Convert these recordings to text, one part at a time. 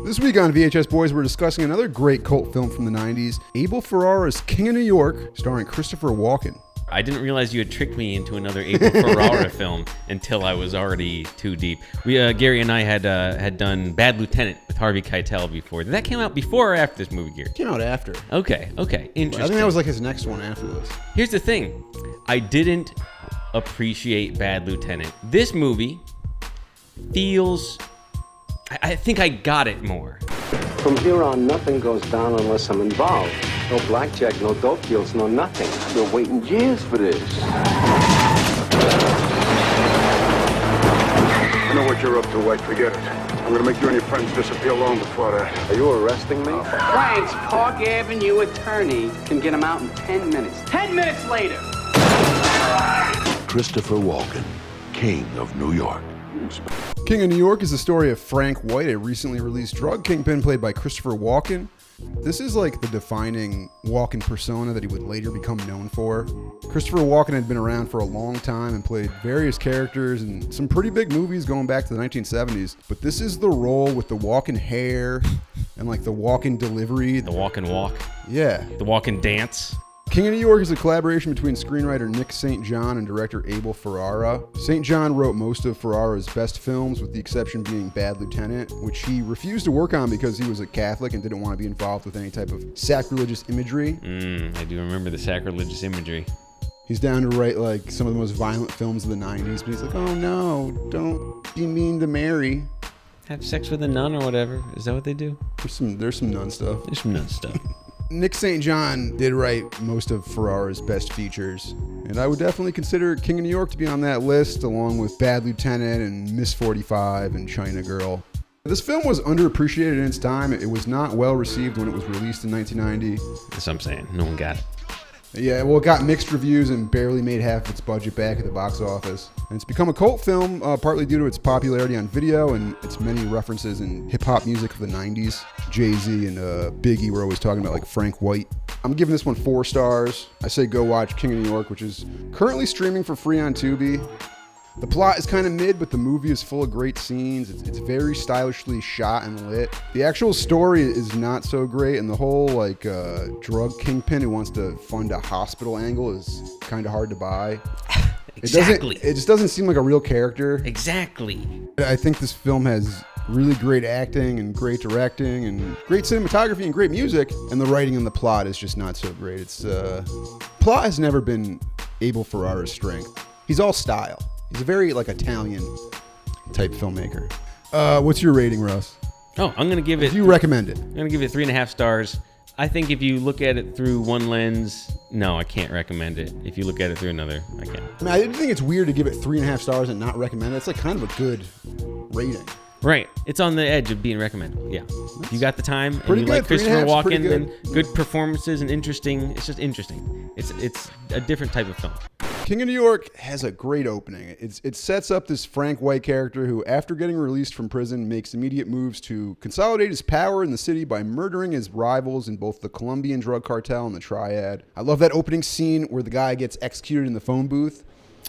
This week on VHS Boys, we're discussing another great cult film from the 90s, Abel Ferrara's King of New York, starring Christopher Walken. I didn't realize you had tricked me into another Abel Ferrara film until I was already too deep. Gary and I had done Bad Lieutenant with Harvey Keitel before. Did that come out before or after this movie, Gary? It came out after. Okay, interesting. I think that was like his next one after this. Here's the thing. I didn't appreciate Bad Lieutenant. This movie feels... I think I got it more. From here on, nothing goes down unless I'm involved. No blackjack, no dope deals, no nothing. I've been waiting years for this. I know what you're up to, White. Forget it. I'm gonna make you and your friends disappear long before that. Are you arresting me? Frank's Park Avenue attorney can get him out in 10 minutes. 10 minutes later! Christopher Walken, King of New York. King of New York is the story of Frank White, a recently released drug kingpin played by Christopher Walken. This is like the defining Walken persona that he would later become known for. Christopher Walken had been around for a long time and played various characters in some pretty big movies going back to the 1970s. But this is the role with the Walken hair and like the Walken delivery. The Walken walk. Yeah. The Walken dance. King of New York is a collaboration between screenwriter Nick St. John and director Abel Ferrara. St. John wrote most of Ferrara's best films, with the exception being Bad Lieutenant, which he refused to work on because he was a Catholic and didn't want to be involved with any type of sacrilegious imagery. I do remember the sacrilegious imagery. He's down to write like some of the most violent films of the 90s, but he's like, oh no, don't be mean to Mary. Have sex with a nun or whatever. Is that what they do? There's some nun stuff. There's some nun stuff. Nick St. John did write most of Ferrara's best features, and I would definitely consider King of New York to be on that list, along with Bad Lieutenant and Miss 45 and China Girl. This film was underappreciated in its time. It was not well received when it was released in 1990. That's what I'm saying. No one got it. Yeah, well, it got mixed reviews and barely made half of its budget back at the box office. And it's become a cult film, partly due to its popularity on video and its many references in hip-hop music of the 90s. Jay-Z and Biggie were always talking about, like, Frank White. I'm giving this one 4 stars. I say go watch King of New York, which is currently streaming for free on Tubi. The plot is kind of mid, but the movie is full of great scenes. It's very stylishly shot and lit. The actual story is not so great, and the whole like drug kingpin who wants to fund a hospital angle is kind of hard to buy. Exactly. It just doesn't seem like a real character. Exactly. I think this film has really great acting and great directing and great cinematography and great music, and the writing and the plot is just not so great. Plot has never been Abel Ferrara's strength. He's all style. He's a very like Italian type filmmaker. What's your rating, Russ? Oh, I'm going to give it... Do you recommend it? I'm going to give it 3.5 stars. I think if you look at it through one lens, no, I can't recommend it. If you look at it through another, I can. I mean, I think it's weird to give it 3.5 stars and not recommend it. It's like kind of a good rating. Right. It's on the edge of being recommendable. Yeah. If you got the time and pretty you good. like Christopher 3.5 's pretty Walken, good. then good performances and interesting. It's just interesting. It's a different type of film. King of New York has a great opening. It sets up this Frank White character who, after getting released from prison, makes immediate moves to consolidate his power in the city by murdering his rivals in both the Colombian drug cartel and the Triad. I love that opening scene where the guy gets executed in the phone booth.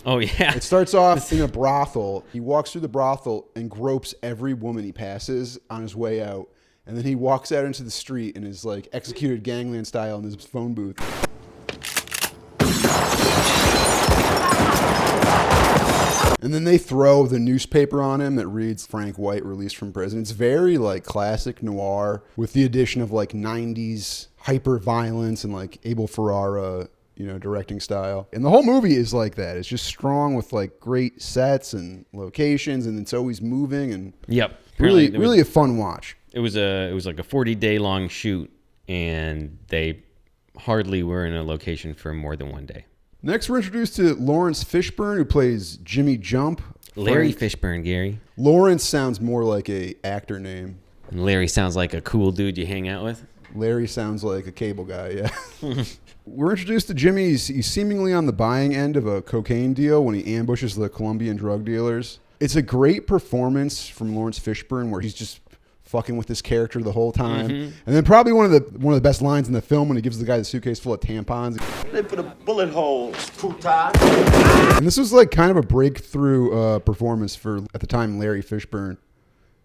Oh, yeah. It starts off in a brothel. He walks through the brothel and gropes every woman he passes on his way out. And then he walks out into the street and is like executed gangland style in his phone booth. And then they throw the newspaper on him that reads Frank White released from prison. It's very like classic noir with the addition of like 90s hyper violence and like Abel Ferrara, directing style. And the whole movie is like that. It's just strong with like great sets and locations, and it's always moving and Yep. really a fun watch. It was like a 40-day long shoot, and they hardly were in a location for more than one day. Next, we're introduced to Lawrence Fishburne, who plays Jimmy Jump. Larry Fishburne, Gary. Lawrence sounds more like a actor name. And Larry sounds like a cool dude you hang out with. Larry sounds like a cable guy, yeah. We're introduced to Jimmy. He's seemingly on the buying end of a cocaine deal when he ambushes the Colombian drug dealers. It's a great performance from Lawrence Fishburne where he's just fucking with this character the whole time. And then probably one of the best lines in the film when he gives the guy the suitcase full of tampons. Live for the bullet holes, puta. And this was like kind of a breakthrough performance for, at the time, Larry Fishburne.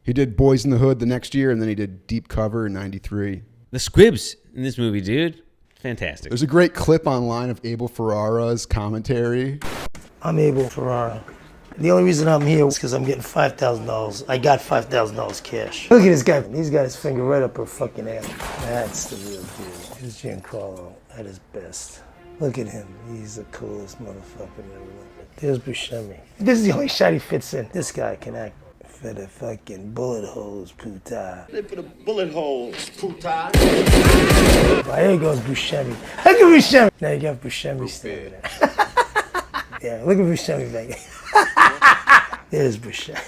He did Boys in the Hood the next year, and then he did Deep Cover in 93. The squibs in this movie, dude. Fantastic. There's a great clip online of Abel Ferrara's commentary. I'm Abel Ferrara. The only reason I'm here is because I'm getting $5,000. I got $5,000 cash. Look at this guy. He's got his finger right up her fucking ass. That's the real deal. Here's Giancarlo at his best. Look at him. He's the coolest motherfucker ever. There's Buscemi. This is the only shot he fits in. This guy can act for the fucking bullet holes, puta. For the bullet holes, puta. Right, here goes Buscemi. Look at Buscemi. Now you got Buscemi standing there. Yeah, look at Buscemi back. There's Buscemi.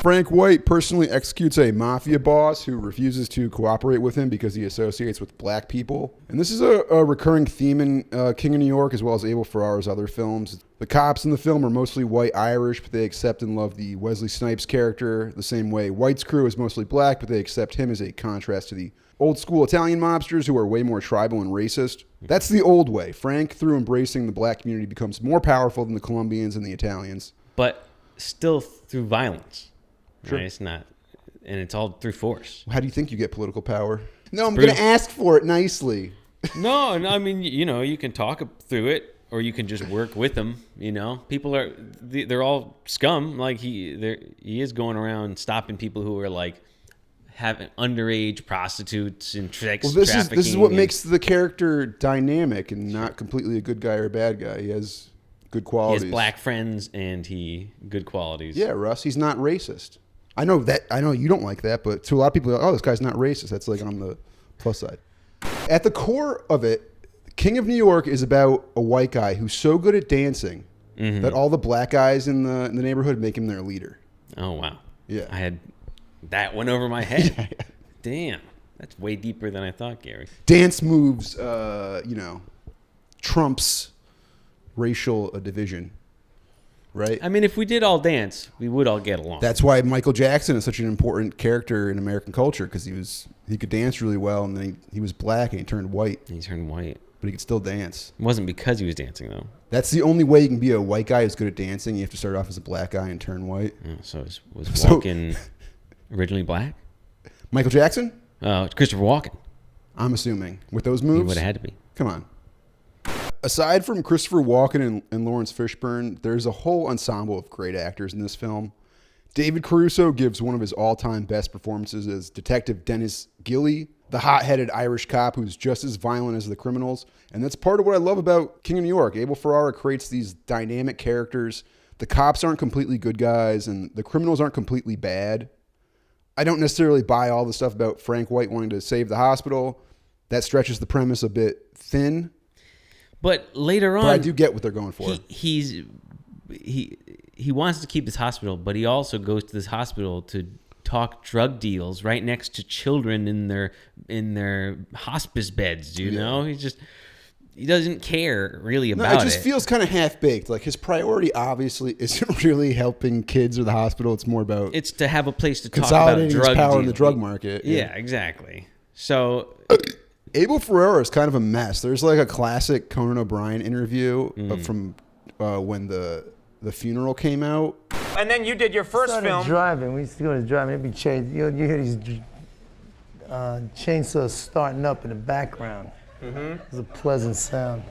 Frank White personally executes a mafia boss who refuses to cooperate with him because he associates with black people. And this is a recurring theme in King of New York, as well as Abel Ferrara's other films. The cops in the film are mostly white Irish, but they accept and love the Wesley Snipes character the same way White's crew is mostly black, but they accept him as a contrast to the old school Italian mobsters who are way more tribal and racist. That's the old way. Frank, through embracing the black community, becomes more powerful than the Colombians and the Italians. But still through violence. Sure. Right? It's not, and it's all through force. How do you think you get political power? No, I'm going to ask for it nicely. No, I mean, you can talk through it, or you can just work with them. People they're all scum. Like he is going around stopping people who are like having underage prostitutes and sex trafficking. This is what makes the character dynamic and not completely a good guy or a bad guy. He has good qualities. He has black friends and good qualities. Yeah, Russ, he's not racist. I know you don't like that, but to a lot of people, oh, this guy's not racist. That's like on the plus side. At the core of it, King of New York is about a white guy who's so good at dancing that all the black guys in the neighborhood make him their leader. Oh, wow. Yeah. I had that one over my head. Yeah. Damn. That's way deeper than I thought, Gary. Dance moves, trumps racial division. Right? I mean, if we did all dance, we would all get along. That's why Michael Jackson is such an important character in American culture, because he could dance really well, and then he was black and he turned white. He turned white. But he could still dance. It wasn't because he was dancing, though. That's the only way you can be a white guy who's good at dancing. You have to start off as a black guy and turn white. Oh, so was Walken originally black? Michael Jackson? Christopher Walken. I'm assuming. With those moves? He would have had to be. Come on. Aside from Christopher Walken and Lawrence Fishburne, there's a whole ensemble of great actors in this film. David Caruso gives one of his all-time best performances as Detective Dennis Gilly, the hot-headed Irish cop who's just as violent as the criminals. And that's part of what I love about King of New York. Abel Ferrara creates these dynamic characters. The cops aren't completely good guys, and the criminals aren't completely bad. I don't necessarily buy all the stuff about Frank White wanting to save the hospital. That stretches the premise a bit thin. But later on, but I do get what they're going for. He wants to keep this hospital, but he also goes to this hospital to talk drug deals right next to children in their hospice beds. You know, he doesn't care really about it. It just feels kind of half baked. Like his priority obviously isn't really helping kids or the hospital. It's more about it's to have a place to talk about consolidating drug his power dealing. in the drug market. Yeah, exactly. So. Abel Ferrara is kind of a mess. There's like a classic Conan O'Brien interview from when the funeral came out. And then you did your first film. Driving. We used to go to driving. It'd be chains. You hear these chainsaws starting up in the background. It was a pleasant sound.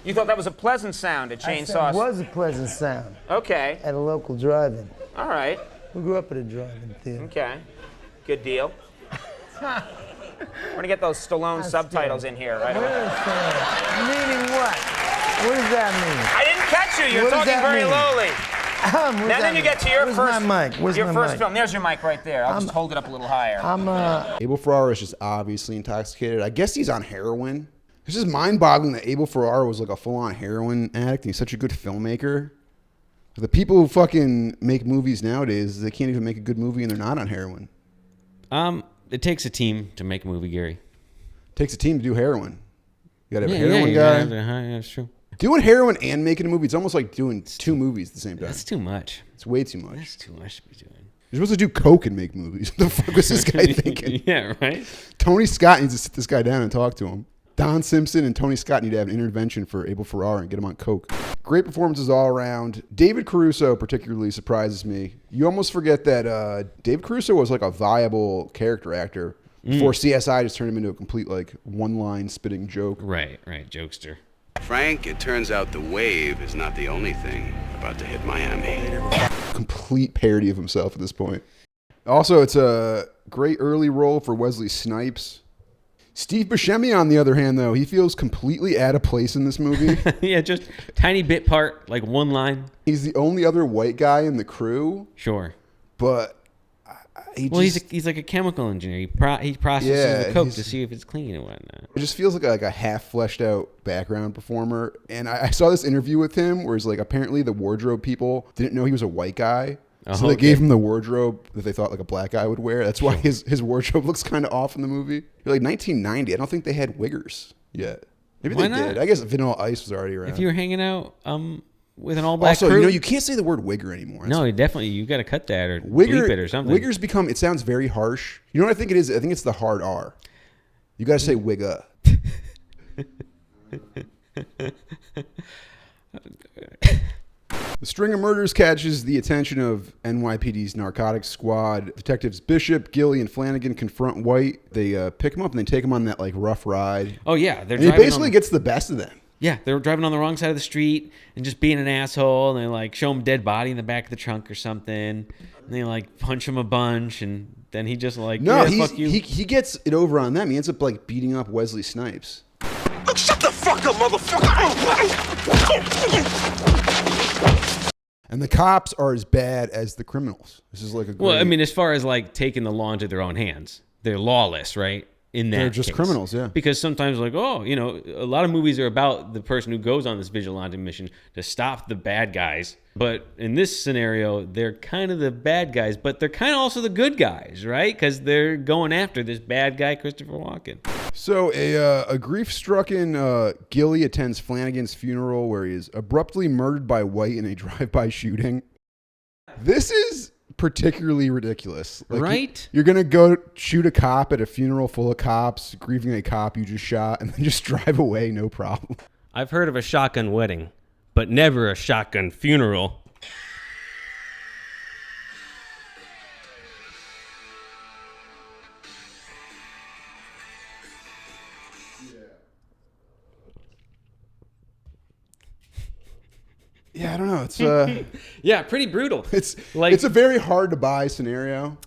You thought that was a pleasant sound, a chainsaw? It was a pleasant sound. Okay. At a local drive-in. All right. We grew up at a drive-in theater. Okay. Good deal. We're going to get those Stallone subtitles in here right away. Meaning what? What does that mean? I didn't catch you. You're talking very lowly. Now then you get to your first film. There's your mic right there. I'll just hold it up a little higher. Abel Ferrara is just obviously intoxicated. I guess he's on heroin. It's just mind-boggling that Abel Ferrara was like a full-on heroin addict. He's such a good filmmaker. The people who fucking make movies nowadays, they can't even make a good movie and they're not on heroin. It takes a team to make a movie, Gary. It takes a team to do heroin. You gotta have a heroin guy. Yeah, that's true. Doing heroin and making a movie, it's almost like doing two movies at the same time. That's too much. It's way too much. That's too much to be doing. You're supposed to do coke and make movies. What the fuck was this guy thinking? Yeah, right? Tony Scott needs to sit this guy down and talk to him. Don Simpson and Tony Scott need to have an intervention for Abel Ferrara and get him on coke. Great performances all around. David Caruso particularly surprises me. You almost forget that David Caruso was like a viable character actor before CSI just turned him into a complete like one-line spitting joke. Right, jokester. Frank, it turns out the wave is not the only thing about to hit Miami. Complete parody of himself at this point. Also, it's a great early role for Wesley Snipes. Steve Buscemi, on the other hand, though, he feels completely out of place in this movie. Yeah, just tiny bit part, like one line. He's the only other white guy in the crew. Sure. But he's like a chemical engineer. He processes the coke to see if it's clean and whatnot. It just feels like a half fleshed out background performer. And I saw this interview with him where it's like apparently the wardrobe people didn't know he was a white guy. So they gave him the wardrobe that they thought like a black guy would wear. That's why his wardrobe looks kind of off in the movie. Like 1990, I don't think they had wiggers yet. Maybe they did. I guess Vanilla Ice was already around. If you were hanging out with an all-black crew. Also, you can't say the word wigger anymore. No, definitely. You got to cut that or bleep it or something. Wiggers become, it sounds very harsh. You know what I think it is? I think it's the hard R. You got to say wigga. The string of murders catches the attention of NYPD's narcotics squad. Detectives Bishop, Gilly, and Flanagan confront White. They pick him up and they take him on that like rough ride. Oh yeah, he basically gets the best of them. Yeah, they're driving on the wrong side of the street and just being an asshole. And they like show him a dead body in the back of the trunk or something. And they like punch him a bunch, and then he just like fuck you. He gets it over on them. He ends up like beating up Wesley Snipes. Look, shut the fuck up, motherfucker! And the cops are as bad as the criminals. This is like a great... Well, I mean, as far as like taking the law into their own hands, they're lawless, right? In that they're just case. Criminals, yeah. Because sometimes like, a lot of movies are about the person who goes on this vigilante mission to stop the bad guys. But in this scenario, they're kind of the bad guys, but they're kind of also the good guys, right? Because they're going after this bad guy, Christopher Walken. So a grief-stricken Gilly attends Flanagan's funeral where he is abruptly murdered by White in a drive-by shooting. This is particularly ridiculous. Like, right? You're going to go shoot a cop at a funeral full of cops, grieving a cop you just shot, and then just drive away, no problem. I've heard of a shotgun wedding, but never a shotgun funeral. Yeah, I don't know. It's yeah, pretty brutal. It's a very hard to buy scenario.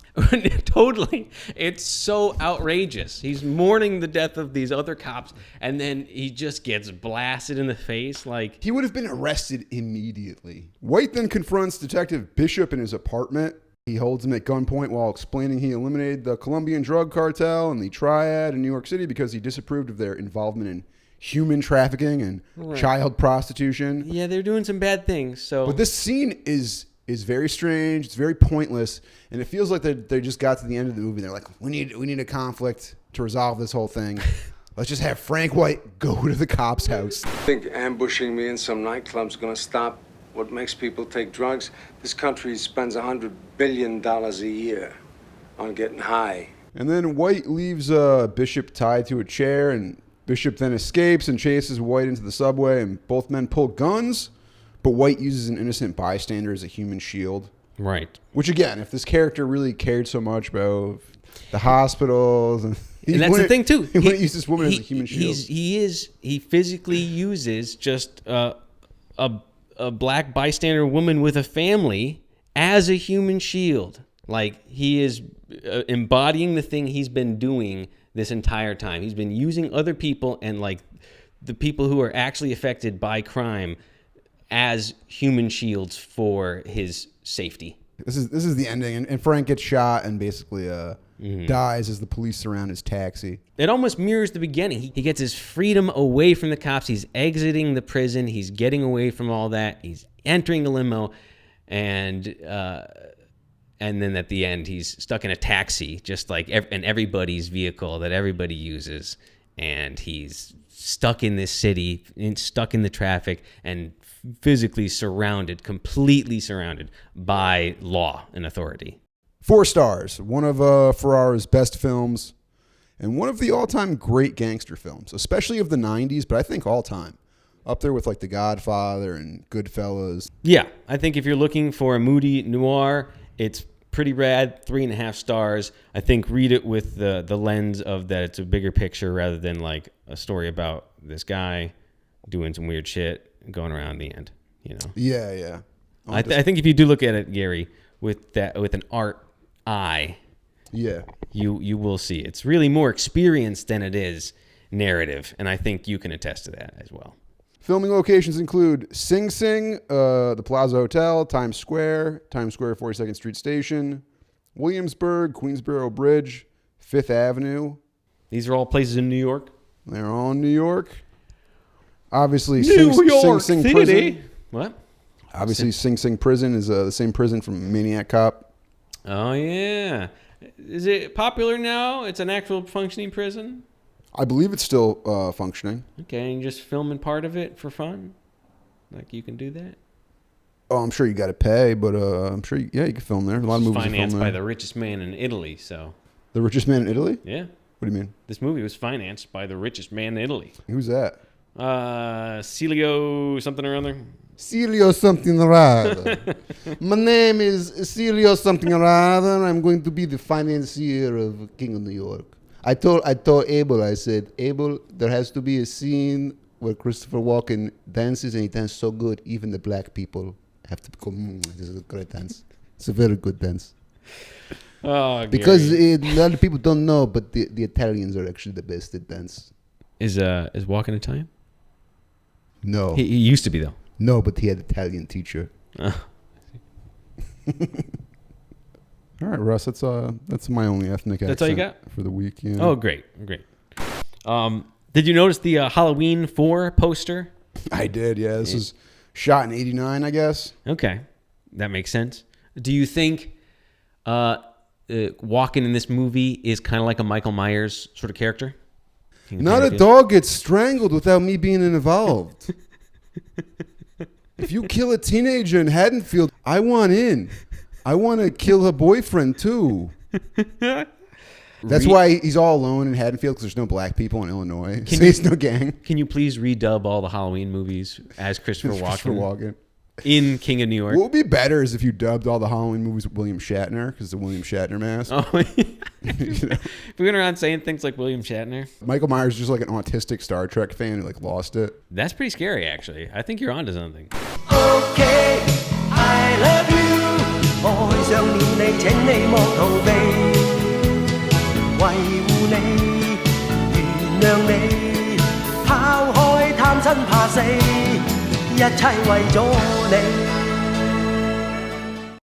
Totally. It's so outrageous. He's mourning the death of these other cops, and then he just gets blasted in the face. Like he would have been arrested immediately. White then confronts Detective Bishop in his apartment. He holds him at gunpoint while explaining he eliminated the Colombian drug cartel and the Triad in New York City because he disapproved of their involvement in human trafficking and child prostitution. Yeah, they're doing some bad things. So, but this scene is very strange. It's very pointless, and it feels like they just got to the end of the movie. They're like, we need a conflict to resolve this whole thing. Let's just have Frank White go to the cop's house. I think ambushing me in some nightclub's gonna stop what makes people take drugs. This country spends $100 billion a year on getting high. And then White leaves Bishop tied to a chair, and Bishop then escapes and chases White into the subway, and both men pull guns, but White uses an innocent bystander as a human shield. Right. Which, again, if this character really cared so much about the hospitals... And that's the thing, too. He wouldn't use this woman as a human shield. He physically uses just a black bystander woman with a family as a human shield. Like, he is embodying the thing he's been doing this entire time. He's been using other people and like the people who are actually affected by crime as human shields for his safety. This is the ending, and Frank gets shot and basically dies as the police surround his taxi. It almost mirrors the beginning. He gets his freedom away from the cops. He's exiting the prison. He's getting away from all that. He's entering the limo, and then at the end, he's stuck in a taxi, just like in everybody's vehicle that everybody uses. And he's stuck in this city, stuck in the traffic, and physically surrounded, completely surrounded by law and authority. 4 stars. One of Ferrara's best films, and one of the all-time great gangster films, especially of the 90s, but I think all time. Up there with like The Godfather and Goodfellas. Yeah, I think if you're looking for a moody noir, it's pretty rad. 3.5 stars. I think read it with the lens of that it's a bigger picture rather than like a story about this guy doing some weird shit and going around the end. You know. Yeah. I think if you do look at it, Gary, with an art eye, yeah, you will see it's really more experience than it is narrative, and I think you can attest to that as well. Filming locations include Sing Sing, the Plaza Hotel, Times Square 42nd Street Station, Williamsburg, Queensboro Bridge, Fifth Avenue. These are all places in New York? They're all in New York. Obviously, New York Sing City. Prison. What? Obviously, Sing Sing Prison is the same prison from Maniac Cop. Oh, yeah. Is it popular now? It's an actual functioning prison? I believe it's still functioning. Okay, and just filming part of it for fun? Like you can do that? Oh, I'm sure you got to pay, but I'm sure, you can film there. A lot of movies are filmed there. Financed by the richest man in Italy, so. The richest man in Italy? Yeah. What do you mean? This movie was financed by the richest man in Italy. Who's that? Celio something or other. Celio something or other. My name is Celio something or other. I'm going to be the financier of King of New York. I told Abel, I said, Abel, there has to be a scene where Christopher Walken dances, and he dances so good, even the black people have to go, this is a great dance. It's a very good dance. Oh, because a lot of people don't know, but the Italians are actually the best at dance. Is Walken Italian? No. He used to be, though. No, but he had an Italian teacher. All right, Russ. That's my only ethnic accent. That's all you got for the week. Yeah. Oh, great. Did you notice the Halloween 4 poster? I did. Yeah, this was shot in '89, I guess. Okay, that makes sense. Do you think Walken in this movie is kind of like a Michael Myers sort of character? Not a dog gets strangled without me being involved. If you kill a teenager in Haddonfield, I want in. I want to kill her boyfriend, too. That's why he's all alone in Haddonfield, because there's no black people in Illinois. So he's no gang. Can you please redub all the Halloween movies as Christopher Walken? In King of New York. What would be better is if you dubbed all the Halloween movies with William Shatner, because the William Shatner mask. Oh, yeah. We went around saying things like William Shatner. Michael Myers is just like an autistic Star Trek fan who like lost it. That's pretty scary, actually. I think you're onto something. Okay, I love you. 愛上了你，請你莫逃避，維護你，原諒你，拋開貪生怕死，一切為咗你。